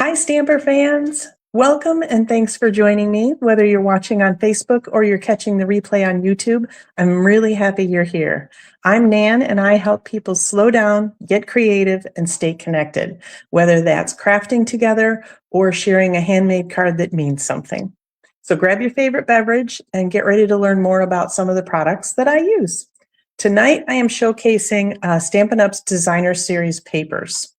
Hi, Stamper fans. Welcome and thanks for joining me. Whether you're watching on Facebook or you're catching the replay on YouTube, I'm really happy you're here. I'm Nan and I help people slow down, get creative, and stay connected, whether that's crafting together or sharing a handmade card that means something. So grab your favorite beverage and get ready to learn more about some of the products that I use. Tonight, I am showcasing Stampin' Up's Designer Series papers.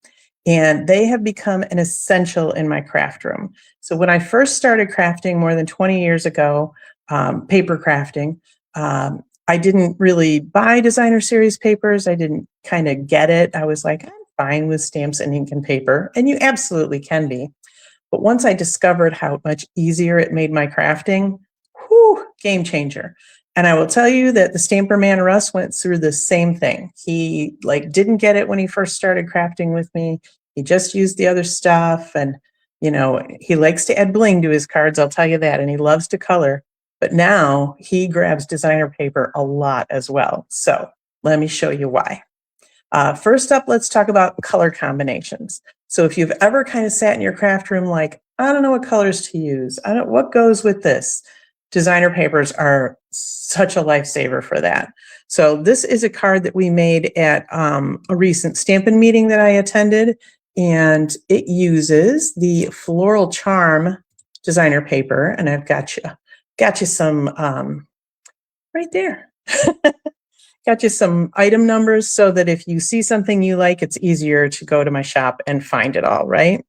And they have become an essential in my craft room. So when I first started crafting more than 20 years ago, paper crafting, I didn't really buy designer series papers. I didn't kind of get it. I was like, I'm fine with stamps and ink and paper, and you absolutely can be. But once I discovered how much easier it made my crafting, whew, game changer. And I will tell you that the Stamper Man Russ went through the same thing. He didn't get it when he first started crafting with me. He just used the other stuff, and he likes to add bling to his cards, I'll tell you that, and he loves to color. But now he grabs designer paper a lot as well. So let me show you why. First up, let's talk about color combinations. So if you've ever kind of sat in your craft room like, I don't know what colors to use, what goes with this? Designer papers are such a lifesaver for that. So this is a card that we made at a recent Stampin' meeting that I attended, and it uses the Floral Charm designer paper, and I've got you some right there. Got you some item numbers so that if you see something you like, it's easier to go to my shop and find it all, right?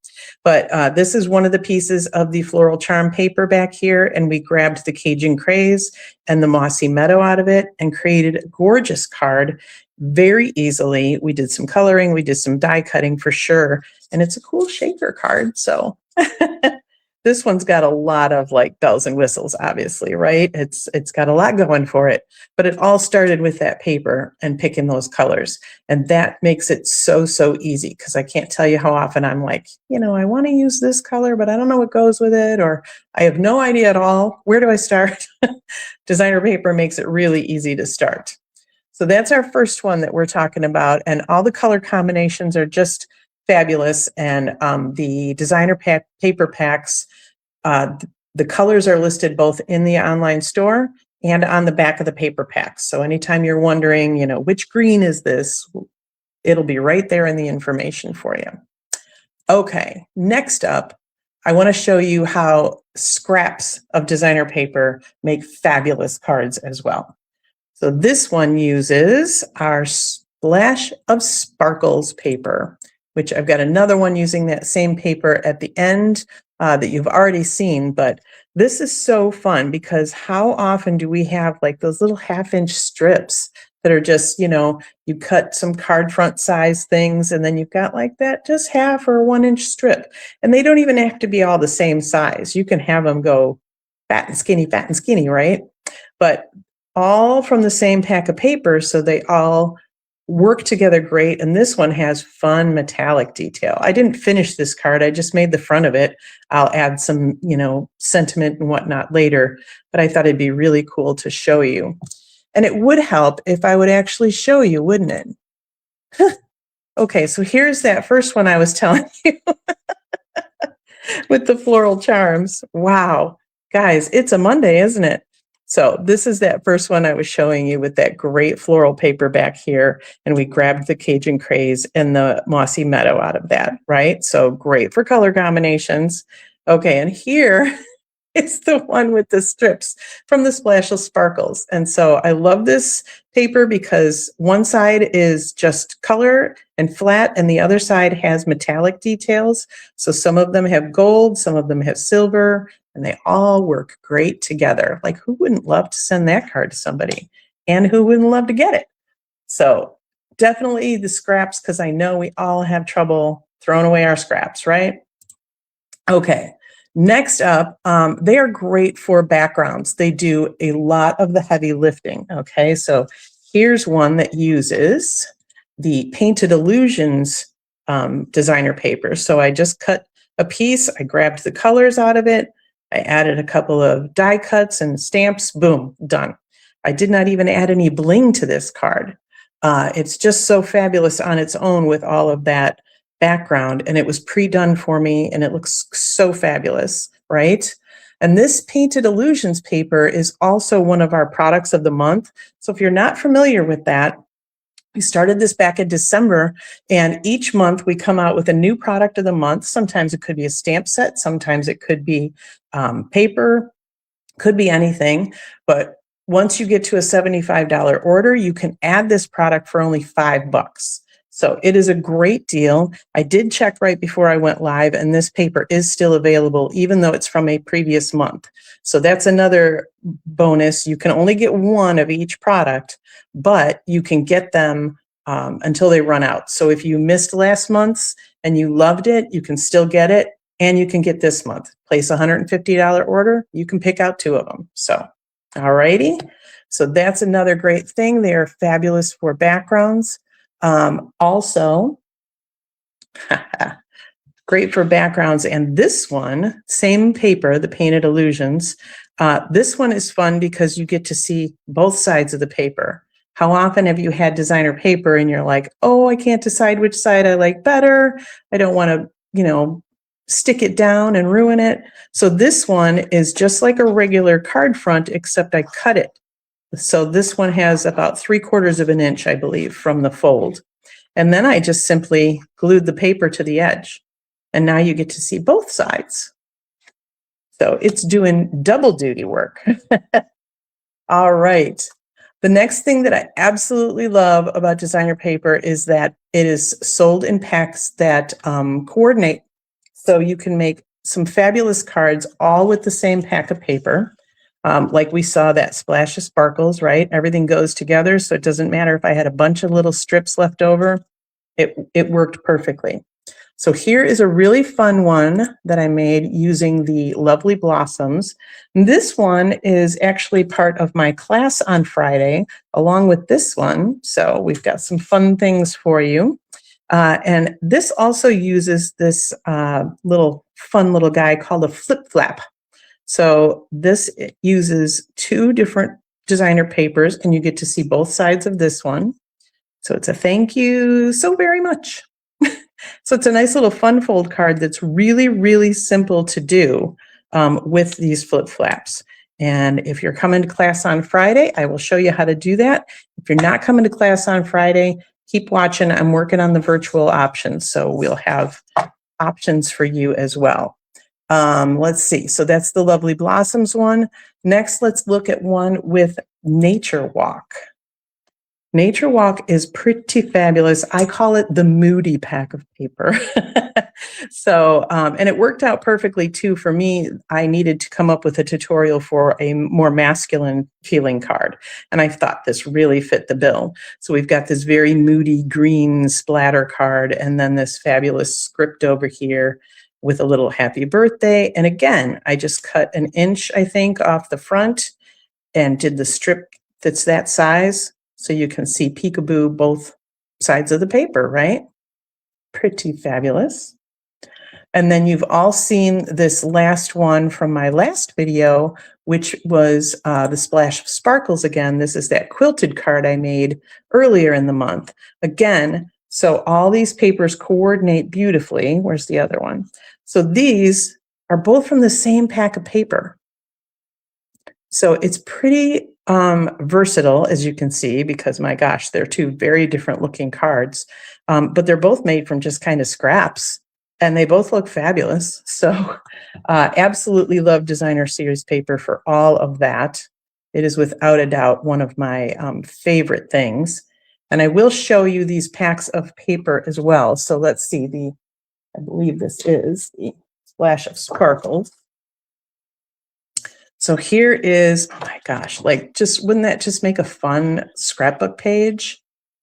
But this is one of the pieces of the Floral Charm paper back here, and we grabbed the Cajun Craze and the Mossy Meadow out of it and created a gorgeous card very easily. We did some coloring, we did some die cutting for sure, and it's a cool shaker card, so... This one's got a lot of bells and whistles, obviously, right? It's got a lot going for it, but it all started with that paper and picking those colors. And that makes it so easy, because I can't tell you how often I'm like, I want to use this color, but I don't know what goes with it, or I have no idea at all. Where do I start? Designer paper makes it really easy to start. So that's our first one that we're talking about. And all the color combinations are just fabulous. And the designer paper packs, the colors are listed both in the online store and on the back of the paper packs. So anytime you're wondering, which green is this, it'll be right there in the information for you. Okay, next up, I want to show you how scraps of designer paper make fabulous cards as well. So this one uses our Splash of Sparkles paper, which I've got another one using that same paper at the end that you've already seen. But this is so fun, because how often do we have those little 1/2-inch strips that are just, you cut some card front size things and then you've got that just 1/2 or 1-inch strip. And they don't even have to be all the same size. You can have them go fat and skinny, right? But all from the same pack of paper, so they all work together great. And this one has fun metallic detail. I didn't finish this card. I just made the front of it. I'll add some, sentiment and whatnot later, but I thought it'd be really cool to show you. And it would help if I would actually show you, wouldn't it? Okay, so here's that first one I was telling you with the floral charms. Wow, guys, it's a Monday, isn't it? So this is that first one I was showing you with that great floral paper back here. And we grabbed the Cajun Craze and the Mossy Meadow out of that, right? So great for color combinations. Okay, and here is the one with the strips from the Splash of Sparkles. And so I love this paper because one side is just color and flat, and the other side has metallic details. So some of them have gold, some of them have silver, and they all work great together. Who wouldn't love to send that card to somebody? And who wouldn't love to get it? So definitely the scraps, because I know we all have trouble throwing away our scraps, right? Okay, next up, they are great for backgrounds. They do a lot of the heavy lifting, okay? So here's one that uses the Painted Illusions designer paper. So I just cut a piece, I grabbed the colors out of it, I added a couple of die cuts and stamps, boom, done. I did not even add any bling to this card. It's just so fabulous on its own with all of that background, and it was pre-done for me, and it looks so fabulous, right? And this Painted Illusions paper is also one of our products of the month. So if you're not familiar with that, we started this back in December, and each month we come out with a new product of the month. Sometimes it could be a stamp set, sometimes it could be paper, could be anything. But once you get to a $75 order, you can add this product for only $5. So it is a great deal. I did check right before I went live, and this paper is still available, even though it's from a previous month. So that's another bonus. You can only get one of each product, but you can get them until they run out. So if you missed last month's and you loved it, you can still get it, and you can get this month. Place a $150 order, you can pick out 2 of them. So, all righty. So that's another great thing. They are fabulous for backgrounds. Also, great for backgrounds. And this one, same paper, the Painted Illusions. This one is fun because you get to see both sides of the paper. How often have you had designer paper and you're like, oh, I can't decide which side I like better. I don't want to, stick it down and ruin it. So this one is just like a regular card front, except I cut it. So this one has about 3/4 of an inch, I believe, from the fold. And then I just simply glued the paper to the edge. And now you get to see both sides. So it's doing double duty work. All right. The next thing that I absolutely love about designer paper is that it is sold in packs that coordinate. So you can make some fabulous cards all with the same pack of paper. Like we saw that splash of sparkles, right? Everything goes together. So it doesn't matter if I had a bunch of little strips left over, it worked perfectly. So here is a really fun one that I made using the Lovely Blossoms. This one is actually part of my class on Friday, along with this one. So we've got some fun things for you. And this also uses this fun little guy called a flip flap. So this uses 2 different designer papers, and you get to see both sides of this one. So it's a thank you so very much. So it's a nice little fun fold card that's really, really simple to do with these flip flaps. And if you're coming to class on Friday, I will show you how to do that. If you're not coming to class on Friday, keep watching. I'm working on the virtual options, so we'll have options for you as well. Let's see. So that's the Lovely Blossoms one. Next, let's look at one with Nature Walk. Nature Walk is pretty fabulous. I call it the moody pack of paper. So, and it worked out perfectly too for me. I needed to come up with a tutorial for a more masculine feeling card. And I thought this really fit the bill. So we've got this very moody green splatter card, and then this fabulous script over here with a little happy birthday. And again, I just cut 1 inch, I think, off the front and did the strip that's that size. So you can see peekaboo both sides of the paper, right? Pretty fabulous. And then you've all seen this last one from my last video, which was the Splash of Sparkles again. This is that quilted card I made earlier in the month. Again, so all these papers coordinate beautifully. Where's the other one? So these are both from the same pack of paper. So it's pretty versatile, as you can see, because my gosh, they're 2 very different looking cards, but they're both made from just kind of scraps, and they both look fabulous. So absolutely love designer series paper for all of that. It is without a doubt one of my favorite things. And I will show you these packs of paper as well. So let's see, I believe this is the Splash of Sparkles. So here is, oh my gosh, like wouldn't that just make a fun scrapbook page?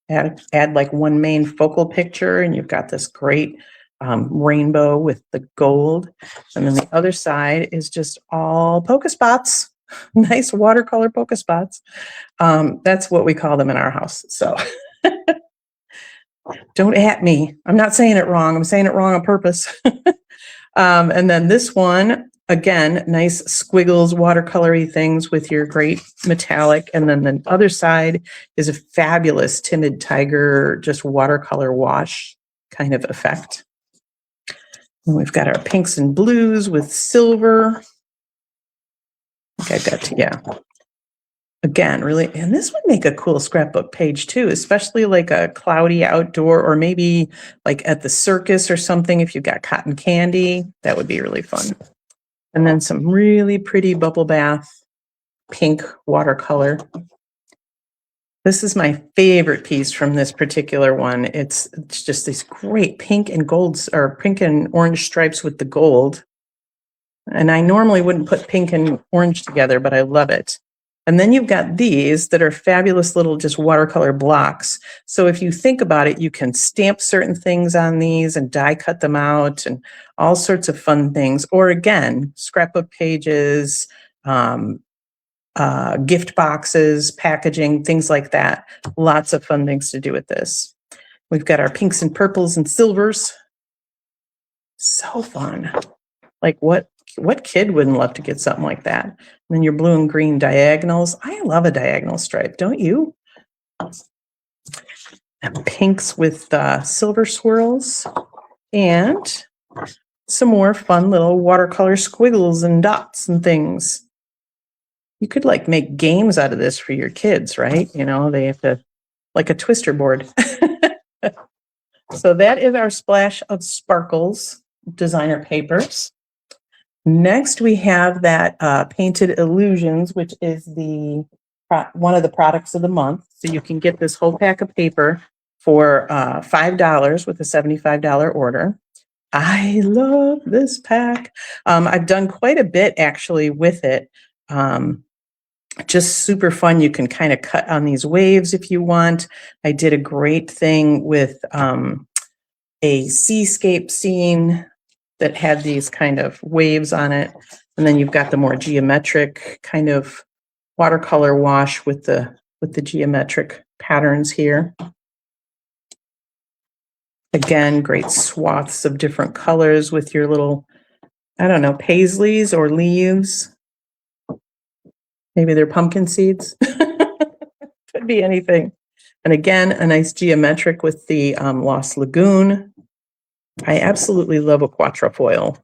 Add like one main focal picture, and you've got this great rainbow with the gold. And then the other side is just all polka spots, nice watercolor polka spots. That's what we call them in our house. So don't at me. I'm not saying it wrong. I'm saying it wrong on purpose. And then this one, again, nice squiggles, watercolory things with your great metallic. And then the other side is a fabulous Timid Tiger, just watercolor wash kind of effect. And we've got our pinks and blues with silver. I think I got to, yeah. Again, really, and this would make a cool scrapbook page too, especially like a cloudy outdoor, or maybe like at the circus or something. If you've got cotton candy, that would be really fun. And then some really pretty bubble bath pink watercolor. This is my favorite piece from this particular one. It's just these great pink and golds, or pink and orange stripes with the gold. And I normally wouldn't put pink and orange together, but I love it. And then you've got these that are fabulous little just watercolor blocks. So if you think about it, you can stamp certain things on these and die cut them out and all sorts of fun things. Or again, scrapbook pages, gift boxes, packaging, things like that. Lots of fun things to do with this. We've got our pinks and purples and silvers. So fun. Like what kid wouldn't love to get something like that? And then your blue and green diagonals. I love a diagonal stripe, don't you? And pinks with silver swirls, and some more fun little watercolor squiggles and dots and things. You could like make games out of this for your kids, right? You know, they have to, like a twister board. So that is our splash of sparkles designer papers. Next, we have that Painted Illusions, which is one of the products of the month. So you can get this whole pack of paper for $5 with a $75 order. I love this pack. I've done quite a bit actually with it. Just super fun. You can kind of cut on these waves if you want. I did a great thing with a seascape scene that had these kind of waves on it. And then you've got the more geometric kind of watercolor wash with the geometric patterns here. Again, great swaths of different colors with your little, I don't know, paisleys or leaves. Maybe they're pumpkin seeds. Could be anything. And again, a nice geometric with the Lost Lagoon. I absolutely love a quatrefoil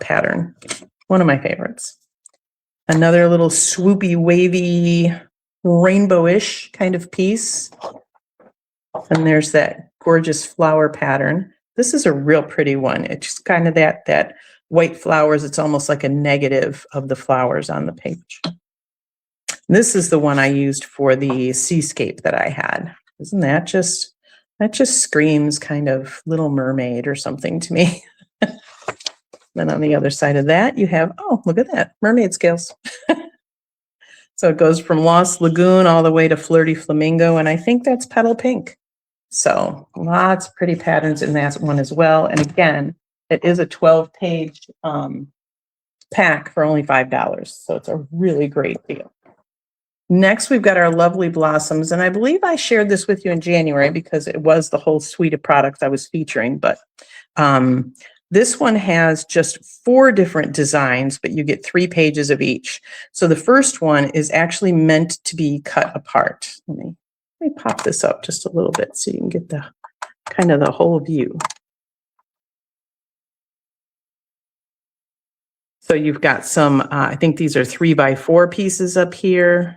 pattern. One of my favorites. Another little swoopy, wavy, rainbowish kind of piece. And there's that gorgeous flower pattern. This is a real pretty one. It's just kind of that white flowers. It's almost like a negative of the flowers on the page. This is the one I used for the seascape that I had. Isn't that just screams kind of Little Mermaid or something to me. Then on the other side of that, you have, oh, look at that, mermaid scales. So it goes from Lost Lagoon all the way to Flirty Flamingo, and I think that's Petal Pink. So lots of pretty patterns in that one as well. And again, it is a 12-page pack for only $5. So it's a really great deal. Next, we've got our lovely blossoms, and I believe I shared this with you in January because it was the whole suite of products I was featuring, but this one has just 4 different designs, but you get 3 pages of each. So the first one is actually meant to be cut apart. Let me pop this up just a little bit so you can get the kind of the whole view. So you've got some, I think these are 3x4 pieces up here.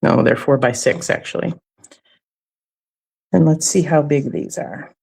No, they're 4x6 actually. And let's see how big these are.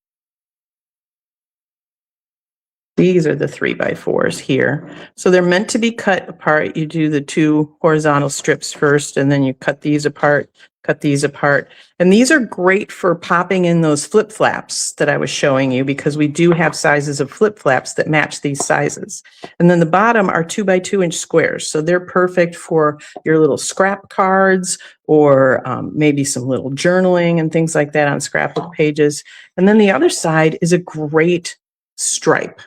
These are the 3x4s here. So they're meant to be cut apart. You do the 2 horizontal strips first, and then you cut these apart, cut these apart. And these are great for popping in those flip flaps that I was showing you, because we do have sizes of flip flaps that match these sizes. And then the bottom are 2x2-inch squares. So they're perfect for your little scrap cards, or maybe some little journaling and things like that on scrapbook pages. And then the other side is a great stripe.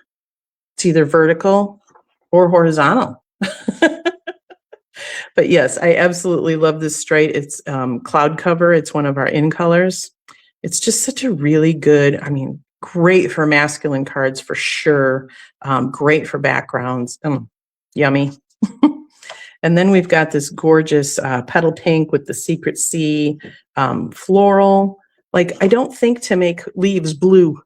It's either vertical or horizontal. But yes, I absolutely love this stripe. It's cloud cover. It's one of our in colors. It's just such a really good, I mean, great for masculine cards for sure. Great for backgrounds. Yummy. And then we've got this gorgeous petal pink with the secret sea floral. Like, I don't think to make leaves blue,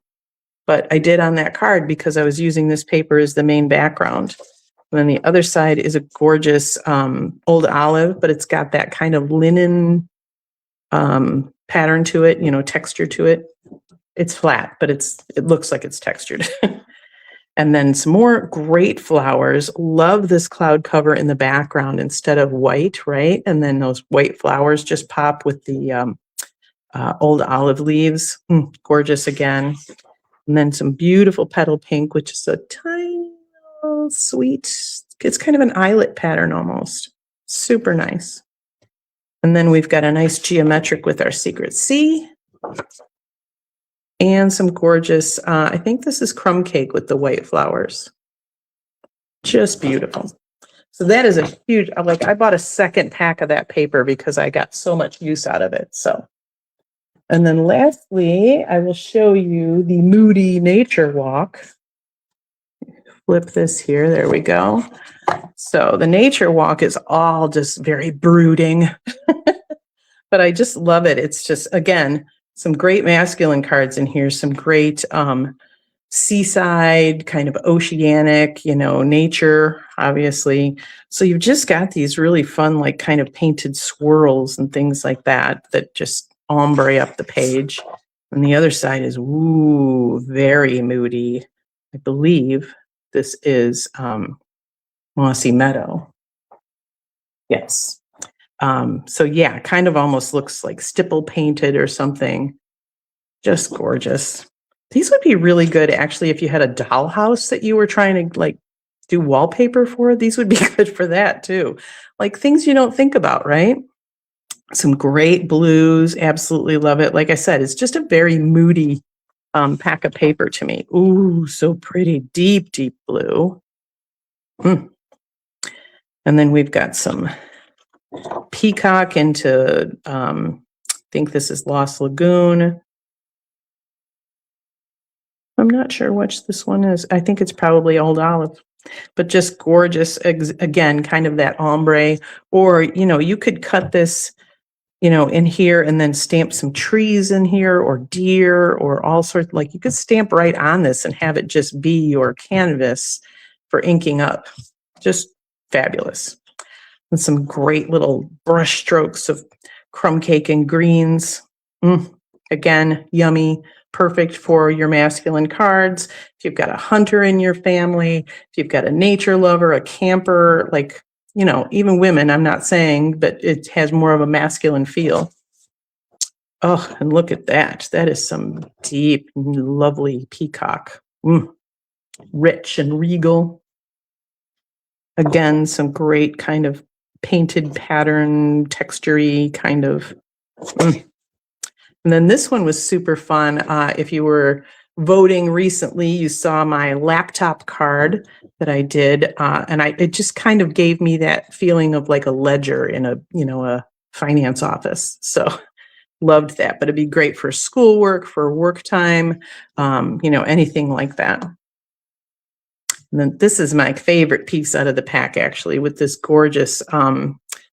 but I did on that card because I was using this paper as the main background. And then the other side is a gorgeous old olive, but it's got that kind of linen pattern to it, texture to it. It's flat, but it looks like it's textured. And then some more great flowers. Love this cloud cover in the background instead of white, right? And then those white flowers just pop with the old olive leaves. Gorgeous again. And then some beautiful petal pink, which is a tiny little sweet, it's kind of an eyelet pattern almost. Super nice. And then we've got a nice geometric with our secret C. And some gorgeous, I think this is crumb cake with the white flowers. Just beautiful. So that is a huge, I bought a second pack of that paper because I got so much use out of it. So, and then lastly, I will show you the Moody Nature Walk. Flip this here, there we go. So the Nature Walk is all just very brooding, but I just love it. It's just, again, some great masculine cards in here, some great seaside, kind of oceanic, nature, obviously. So you've just got these really fun, like kind of painted swirls and things like that just ombre up the page. And the other side is, ooh, very moody. I believe this is Mossy Meadow. Yes. So yeah, kind of almost looks like stipple painted or something. Just gorgeous. These would be really good actually if you had a dollhouse that you were trying to do wallpaper for. These would be good for that too. Like things you don't think about, right? Some great blues. Absolutely love it. Like I said, it's just a very moody pack of paper to me. Ooh, so pretty. Deep, deep blue. And then we've got some peacock into, I think this is Lost Lagoon. I'm not sure which this one is. I think it's probably Old Olive, but just gorgeous. Again, kind of that ombre, or, you could cut this, in here and then stamp some trees in here or deer or all sorts, you could stamp right on this and have it just be your canvas for inking up. Just fabulous. And some great little brush strokes of crumb cake and greens. Again, yummy, perfect for your masculine cards. If you've got a hunter in your family, if you've got a nature lover, a camper, even women, I'm not saying, but it has more of a masculine feel. Oh, and look at that. That is some deep, lovely peacock. Rich and regal. Again, some great kind of painted pattern, texture-y kind of. And then this one was super fun. If you were voting recently, you saw my laptop card that I did, and it just kind of gave me that feeling of like a ledger in a finance office. So loved that. But it'd be great for schoolwork, for work time, anything like that. And then this is my favorite piece out of the pack, actually, with this gorgeous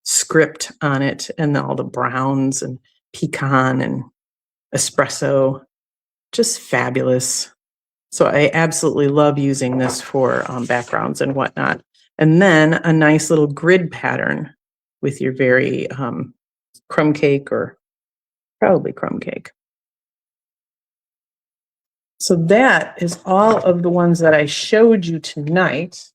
script on it and all the browns and pecan and espresso. Just fabulous. So I absolutely love using this for backgrounds and whatnot. And then a nice little grid pattern with your very crumb cake, or probably crumb cake. So that is all of the ones that I showed you tonight.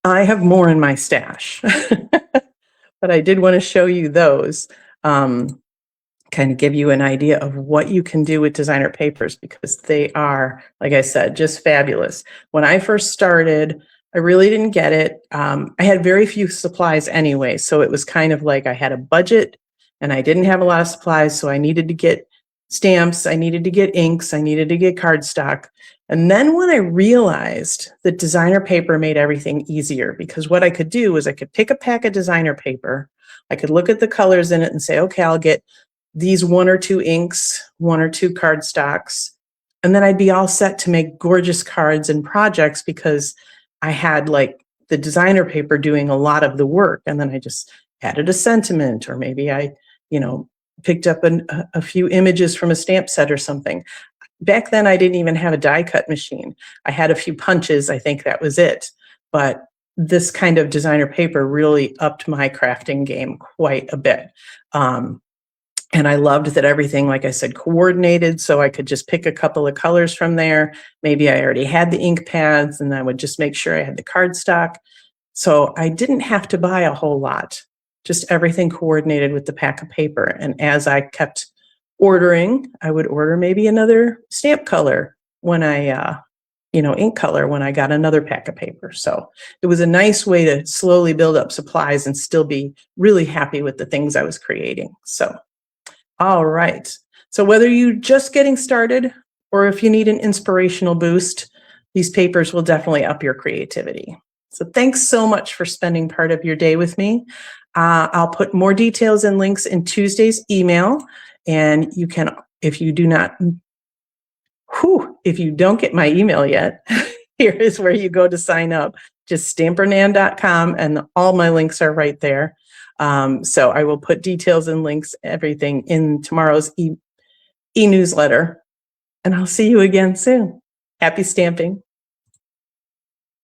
I have more in my stash, but I did want to show you those. Kind of give you an idea of what you can do with designer papers, because they are, like I said, just fabulous. When I first started, I really didn't get it. I had very few supplies anyway, so it was kind of like I had a budget and I didn't have a lot of supplies, so I needed to get stamps, I needed to get inks, I needed to get cardstock. And then when I realized that designer paper made everything easier, because what I could do was I could pick a pack of designer paper, I could look at the colors in it and say, okay, I'll get these 1 or 2 inks, 1 or 2 cardstocks, and then I'd be all set to make gorgeous cards and projects, because I had the designer paper doing a lot of the work. And then I just added a sentiment, or maybe I, picked up a few images from a stamp set or something. back then I didn't even have a die cut machine. I had a few punches. I think that was it. But this kind of designer paper really upped my crafting game quite a bit. And I loved that everything, like I said, coordinated, so I could just pick a couple of colors from there. Maybe I already had the ink pads, and I would just make sure I had the cardstock. So I didn't have to buy a whole lot, just everything coordinated with the pack of paper. And as I kept ordering, I would order maybe another stamp color when I, ink color when I got another pack of paper. So it was a nice way to slowly build up supplies and still be really happy with the things I was creating. So, all right. So whether you're just getting started or if you need an inspirational boost, these papers will definitely up your creativity. So thanks so much for spending part of your day with me. I'll put more details and links in Tuesday's email. And you can, if you don't get my email yet, here is where you go to sign up. Just stampernan.com, and all my links are right there. So I will put details and links, everything in tomorrow's e-newsletter. And I'll see you again soon. Happy stamping.